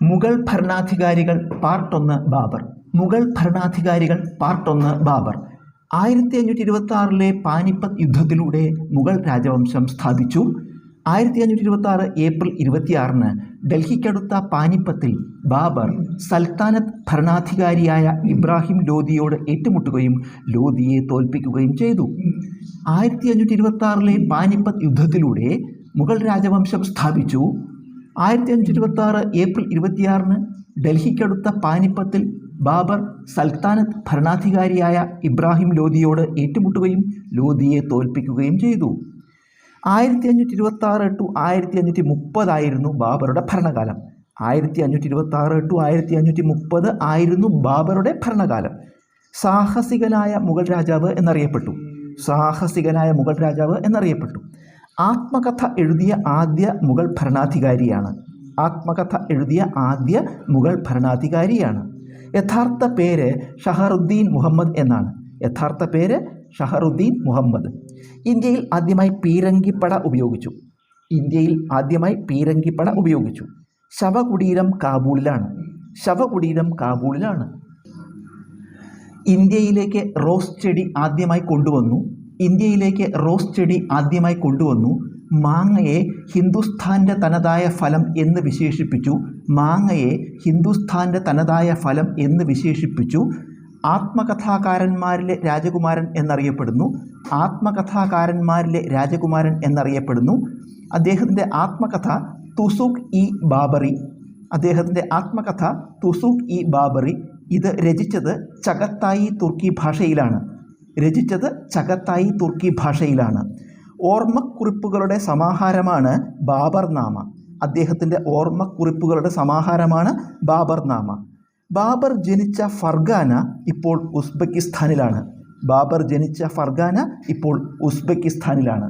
മുഗൾ ഭരണാധികാരികൾ പാർട്ട് 1 ബാബർ. മുഗൾ ഭരണാധികാരികൾ പാർട്ട് 1 ബാബർ 1526 പാനിപ്പത്ത് യുദ്ധത്തിലൂടെ മുഗൾ രാജവംശം സ്ഥാപിച്ചു. 1526 ഏപ്രിൽ 26 ഡൽഹിക്കടുത്ത പാനിപ്പത്തിൽ ബാബർ സൽത്താനത്ത് ഭരണാധികാരിയായ ഇബ്രാഹിം ലോധിയോട് ഏറ്റുമുട്ടുകയും ലോധിയെ തോൽപ്പിക്കുകയും ചെയ്തു. 1526 പാനിപ്പത്ത് യുദ്ധത്തിലൂടെ മുഗൾ രാജവംശം സ്ഥാപിച്ചു. 1526 ഏപ്രിൽ 26 ഡൽഹിക്കടുത്ത പാനിപ്പത്തിൽ ബാബർ സൽത്താനത്ത് ഭരണാധികാരിയായ ഇബ്രാഹിം ലോധിയോട് ഏറ്റുമുട്ടുകയും ലോധിയെ തോൽപ്പിക്കുകയും ചെയ്തു. 1526 to 1530 ആയിരുന്നു ബാബറുടെ ഭരണകാലം. 1526 to 1530 ആയിരുന്നു ബാബറുടെ ഭരണകാലം. സാഹസികനായ മുഗൾ രാജാവ് എന്നറിയപ്പെട്ടു. ആത്മകഥ എഴുതിയ ആദ്യ മുഗൾ ഭരണാധികാരിയാണ്. യഥാർത്ഥ പേര് ഷഹറുദ്ദീൻ മുഹമ്മദ്. ഇന്ത്യയിൽ ആദ്യമായി പീരങ്കിപ്പട ഉപയോഗിച്ചു. ശവകുടീരം കാബൂളിലാണ്. ഇന്ത്യയിലേക്ക് റോസ് ചെടി ആദ്യമായി കൊണ്ടുവന്നു. മാങ്ങയെ ഹിന്ദുസ്ഥാൻ്റെ തനതായ ഫലം എന്ന് വിശേഷിപ്പിച്ചു. ആത്മകഥാകാരന്മാരിലെ രാജകുമാരൻ എന്നറിയപ്പെടുന്നു. അദ്ദേഹത്തിൻ്റെ ആത്മകഥ തുസുഖ് ഇ ബാബറി ഇത് രചിച്ചത് ചഗത്തായി തുർക്കി ഭാഷയിലാണ്. ഓർമ്മക്കുറിപ്പുകളുടെ സമാഹാരമാണ് ബാബർനാമ. ബാബർ ജനിച്ച ഫർഗാന ഇപ്പോൾ ഉസ്ബെക്കിസ്ഥാനിലാണ്.